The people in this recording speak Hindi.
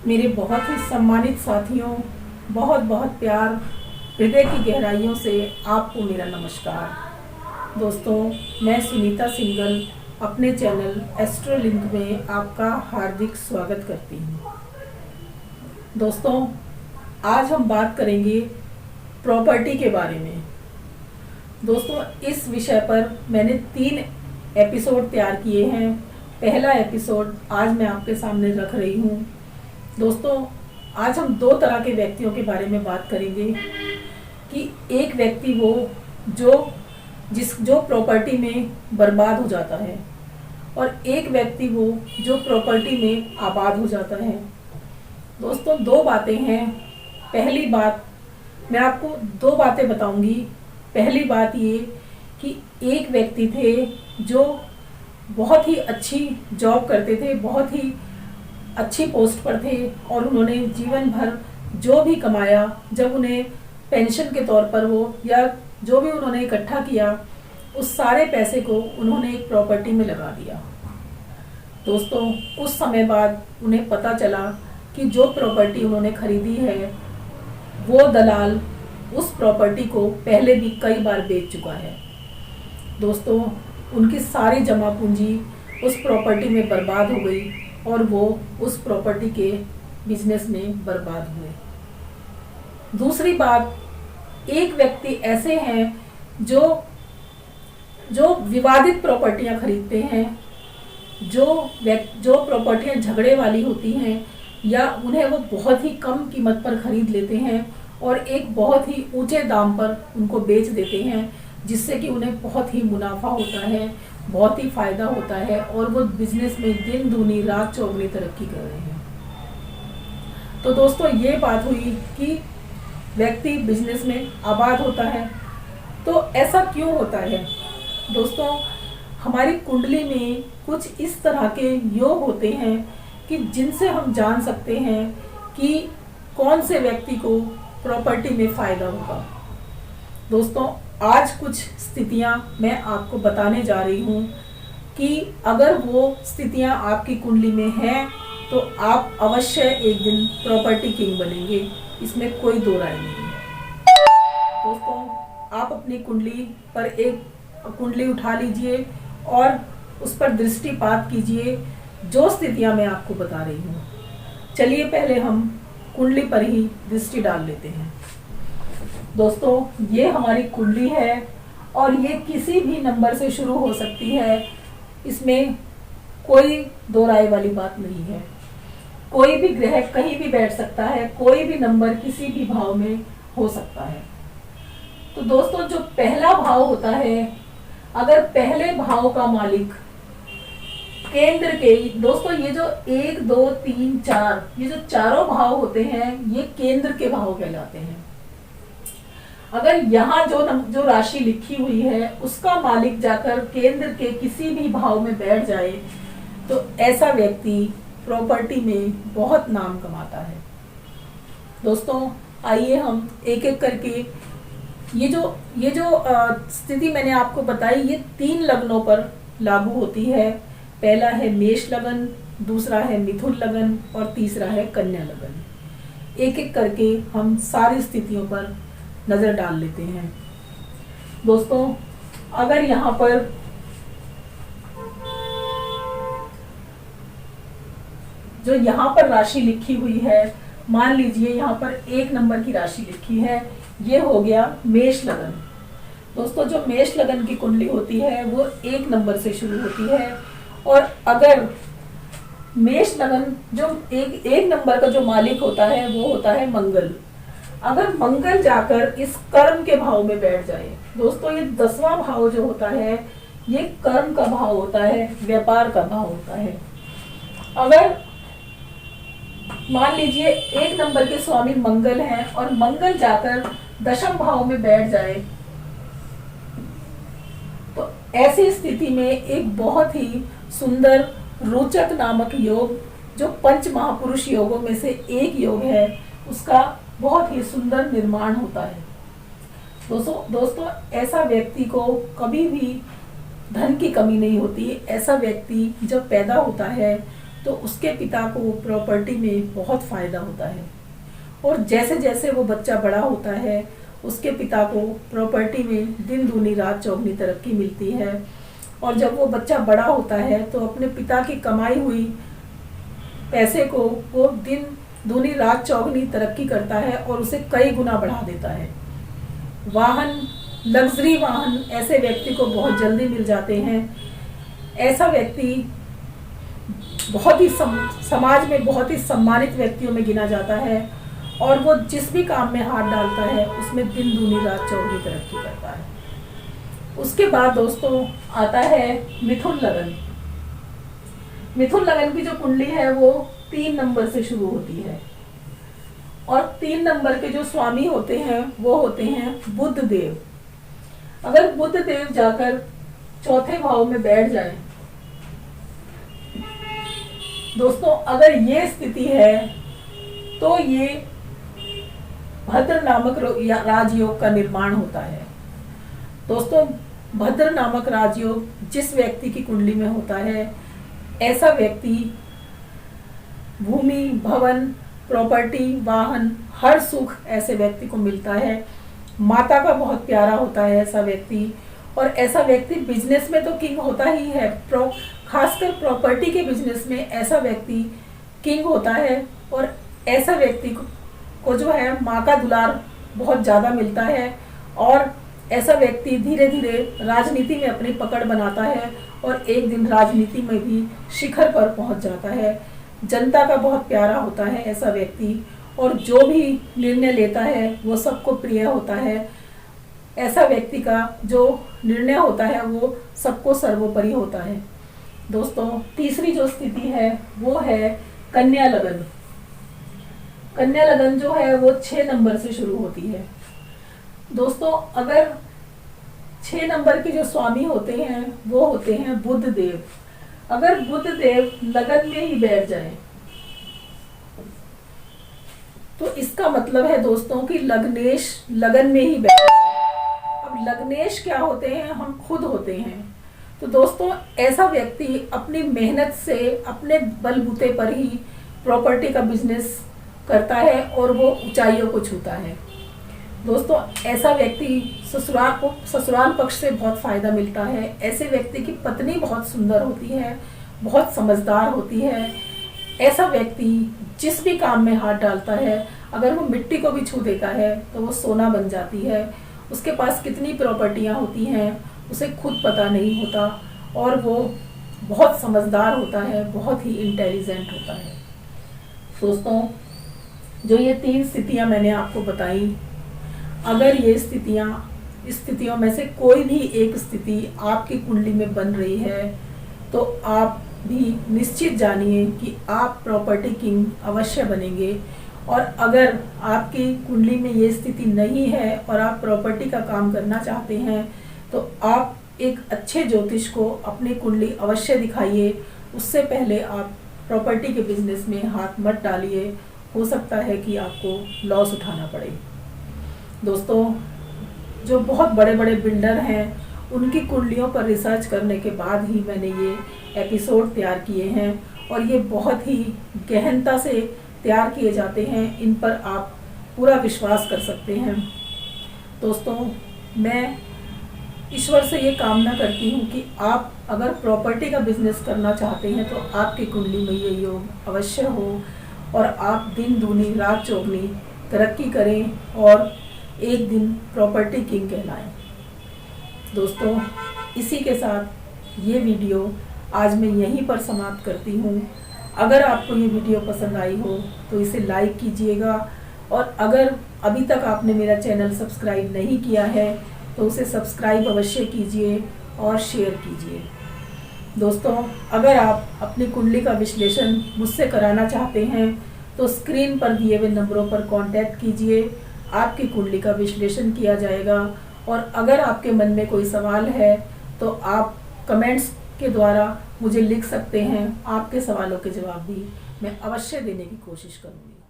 मेरे बहुत ही सम्मानित साथियों, बहुत बहुत प्यार, हृदय की गहराइयों से आपको मेरा नमस्कार। दोस्तों, मैं सुनीता सिंगल अपने चैनल एस्ट्रोलिंक में आपका हार्दिक स्वागत करती हूँ। दोस्तों, आज हम बात करेंगे प्रॉपर्टी के बारे में। दोस्तों, इस विषय पर मैंने 3 एपिसोड तैयार किए हैं। पहला एपिसोड आज मैं आपके सामने रख रही हूँ। दोस्तों, आज हम 2 तरह के व्यक्तियों के बारे में बात करेंगे कि एक व्यक्ति वो जो प्रॉपर्टी में बर्बाद हो जाता है और एक व्यक्ति वो जो प्रॉपर्टी में आबाद हो जाता है। दोस्तों, 2 बातें हैं। पहली बात, मैं आपको 2 बातें बताऊंगी। पहली बात ये कि एक व्यक्ति थे जो बहुत ही अच्छी जॉब करते थे, बहुत ही अच्छी पोस्ट पर थे और उन्होंने जीवन भर जो भी कमाया, जब उन्हें पेंशन के तौर पर हो या जो भी उन्होंने इकट्ठा किया, उस सारे पैसे को उन्होंने एक प्रॉपर्टी में लगा दिया। दोस्तों, उस समय बाद उन्हें पता चला कि जो प्रॉपर्टी उन्होंने खरीदी है वो दलाल उस प्रॉपर्टी को पहले भी कई बार बेच चुका है। दोस्तों, उनकी सारी जमा पूंजी उस प्रॉपर्टी में बर्बाद हो गई और वो उस प्रॉपर्टी के बिजनेस में बर्बाद हुए। दूसरी बात, एक व्यक्ति ऐसे हैं जो विवादित प्रॉपर्टियां खरीदते हैं, जो प्रॉपर्टियां झगड़े वाली होती हैं या उन्हें वो बहुत ही कम कीमत पर खरीद लेते हैं और एक बहुत ही ऊंचे दाम पर उनको बेच देते हैं, जिससे कि उन्हें बहुत ही मुनाफा होता है, बहुत ही फायदा होता है और वो बिजनेस में दिन दूनी रात चौगुनी तरक्की कर रहे हैं। तो दोस्तों, ये बात हुई कि व्यक्ति बिजनेस में आबाद होता है। तो ऐसा क्यों होता है? दोस्तों, हमारी कुंडली में कुछ इस तरह के योग होते हैं कि जिनसे हम जान सकते हैं कि कौन से व्यक्ति को प्रॉपर्टी में फायदा होगा। दोस्तों, आज कुछ स्थितियां मैं आपको बताने जा रही हूं कि अगर वो स्थितियां आपकी कुंडली में हैं तो आप अवश्य एक दिन प्रॉपर्टी किंग बनेंगे, इसमें कोई दो राय नहीं है। दोस्तों, आप अपनी कुंडली पर एक कुंडली उठा लीजिए और उस पर दृष्टिपात कीजिए जो स्थितियां मैं आपको बता रही हूँ। चलिए पहले हम कुंडली पर ही दृष्टि डाल लेते हैं। दोस्तों, ये हमारी कुंडली है और ये किसी भी नंबर से शुरू हो सकती है, इसमें कोई दो राय वाली बात नहीं है। कोई भी ग्रह कहीं भी बैठ सकता है, कोई भी नंबर किसी भी भाव में हो सकता है। तो दोस्तों, जो पहला भाव होता है, अगर पहले भाव का मालिक केंद्र के, दोस्तों ये जो 1 2 3 4 ये जो चारों भाव होते हैं ये केंद्र के भाव कहलाते हैं। अगर यहाँ जो राशि लिखी हुई है उसका मालिक जाकर केंद्र के किसी भी भाव में बैठ जाए तो ऐसा व्यक्ति प्रॉपर्टी में बहुत नाम कमाता है। दोस्तों, आइए हम एक एक करके ये जो स्थिति मैंने आपको बताई, ये 3 लग्नों पर लागू होती है। पहला है मेष लगन, दूसरा है मिथुन लगन और तीसरा है कन्या लगन। एक एक करके हम सारी स्थितियों पर नजर डाल लेते हैं। दोस्तों, अगर यहाँ पर जो यहाँ पर राशि लिखी हुई है, मान लीजिए यहाँ पर 1 नंबर की राशि लिखी है, ये हो गया मेष लगन। दोस्तों, जो मेष लगन की कुंडली होती है वो 1 नंबर से शुरू होती है और अगर मेष लगन जो एक नंबर का जो मालिक होता है वो होता है मंगल। अगर मंगल जाकर इस कर्म के भाव में बैठ जाए, दोस्तों ये 10वां भाव जो होता है ये कर्म का भाव होता है, व्यापार का भाव होता है। अगर मान लीजिए 1 नंबर के स्वामी मंगल हैं और मंगल जाकर 10वें भाव में बैठ जाए तो ऐसी स्थिति में एक बहुत ही सुंदर रोचक नामक योग, जो 5 महापुरुष योगों में से एक योग है, उसका बहुत ही सुंदर निर्माण होता है। दोस्तों, ऐसा व्यक्ति को कभी भी धन की कमी नहीं होती। ऐसा व्यक्ति जब पैदा होता है तो उसके पिता को प्रॉपर्टी में बहुत फ़ायदा होता है। और जैसे जैसे वो बच्चा बड़ा होता है उसके पिता को प्रॉपर्टी में दिन दूनी रात चौगनी तरक्की मिलती है। और जब वो बच्चा बड़ा होता है तो अपने पिता की कमाई हुई पैसे को वो दिन दूनी रात चौगनी तरक्की करता है और उसे कई गुना बढ़ा देता है। वाहन, लग्जरी वाहन ऐसे व्यक्ति को बहुत जल्दी मिल जाते हैं। ऐसा व्यक्ति बहुत ही समाज में बहुत ही सम्मानित व्यक्तियों में गिना जाता है और वो जिस भी काम में हाथ डालता है उसमें दिन दूनी रात चौगनी तरक्की करता है। उसके बाद दोस्तों आता है मिथुन लगन। मिथुन लगन की जो कुंडली है वो 3 नंबर से शुरू होती है और 3 नंबर के जो स्वामी होते हैं वो होते हैं बुध देव। अगर बुध देव जाकर चौथे भाव में बैठ जाए दोस्तों, अगर ये स्थिति है तो ये भद्र नामक राजयोग का निर्माण होता है। दोस्तों, भद्र नामक राजयोग जिस व्यक्ति की कुंडली में होता है, ऐसा व्यक्ति भूमि, भवन, प्रॉपर्टी, वाहन, हर सुख ऐसे व्यक्ति को मिलता है। माता का बहुत प्यारा होता है ऐसा व्यक्ति। और ऐसा व्यक्ति बिजनेस में तो किंग होता ही है, खासकर प्रॉपर्टी के बिजनेस में ऐसा व्यक्ति किंग होता है। और ऐसा व्यक्ति को जो है माँ का दुलार बहुत ज़्यादा मिलता है और ऐसा व्यक्ति धीरे धीरे राजनीति में अपनी पकड़ बनाता है और एक दिन राजनीति में भी शिखर पर पहुंच जाता है। जनता का बहुत प्यारा होता है ऐसा व्यक्ति और जो भी निर्णय लेता है वो सबको प्रिय होता है। ऐसा व्यक्ति का जो निर्णय होता है वो सबको सर्वोपरि होता है। दोस्तों, तीसरी जो स्थिति है वो है कन्या लगन। कन्या लगन जो है वो 6 नंबर से शुरू होती है। दोस्तों, अगर 6 नंबर के जो स्वामी होते हैं वो होते हैं बुध देव। अगर बुध देव लगन में ही बैठ जाए तो इसका मतलब है दोस्तों कि लग्नेश लगन में ही बैठ जाए। अब लग्नेश क्या होते हैं? हम खुद होते हैं। तो दोस्तों, ऐसा व्यक्ति अपनी मेहनत से अपने बलबूते पर ही प्रॉपर्टी का बिजनेस करता है और वो ऊंचाइयों को छूता है। दोस्तों, ऐसा व्यक्ति ससुराल पक्ष से बहुत फायदा मिलता है। ऐसे व्यक्ति की पत्नी बहुत सुंदर होती है, बहुत समझदार होती है। ऐसा व्यक्ति जिस भी काम में हाथ डालता है, अगर वो मिट्टी को भी छू देता है तो वो सोना बन जाती है। उसके पास कितनी प्रॉपर्टियां होती हैं उसे खुद पता नहीं होता और वो बहुत समझदार होता है, बहुत ही इंटेलिजेंट होता है। दोस्तों, जो ये 3 स्थितियां मैंने आपको बताई, अगर ये स्थितियों में से कोई भी एक स्थिति आपकी कुंडली में बन रही है तो आप भी निश्चित जानिए कि आप प्रॉपर्टी किंग अवश्य बनेंगे। और अगर आपकी कुंडली में ये स्थिति नहीं है और आप प्रॉपर्टी का काम करना चाहते हैं तो आप एक अच्छे ज्योतिष को अपनी कुंडली अवश्य दिखाइए। उससे पहले आप प्रॉपर्टी के बिजनेस में हाथ मत डालिए, हो सकता है कि आपको लॉस उठाना पड़े। दोस्तों, जो बहुत बड़े बड़े बिल्डर हैं उनकी कुंडलियों पर रिसर्च करने के बाद ही मैंने ये एपिसोड तैयार किए हैं और ये बहुत ही गहनता से तैयार किए जाते हैं। इन पर आप पूरा विश्वास कर सकते हैं। दोस्तों, मैं ईश्वर से ये कामना करती हूँ कि आप अगर प्रॉपर्टी का बिजनेस करना चाहते हैं तो आपकी कुंडली में ये योग अवश्य हो और आप दिन दूनी रात चौगनी तरक्की करें और एक दिन प्रॉपर्टी किंग कहलाएं। दोस्तों, इसी के साथ ये वीडियो आज मैं यहीं पर समाप्त करती हूँ। अगर आपको ये वीडियो पसंद आई हो तो इसे लाइक कीजिएगा और अगर अभी तक आपने मेरा चैनल सब्सक्राइब नहीं किया है तो उसे सब्सक्राइब अवश्य कीजिए और शेयर कीजिए। दोस्तों, अगर आप अपनी कुंडली का विश्लेषण मुझसे कराना चाहते हैं तो स्क्रीन पर दिए हुए नंबरों पर कांटेक्ट कीजिए। आपकी कुंडली का विश्लेषण किया जाएगा और अगर आपके मन में कोई सवाल है तो आप कमेंट्स के द्वारा मुझे लिख सकते हैं। आपके सवालों के जवाब भी मैं अवश्य देने की कोशिश करूँगी।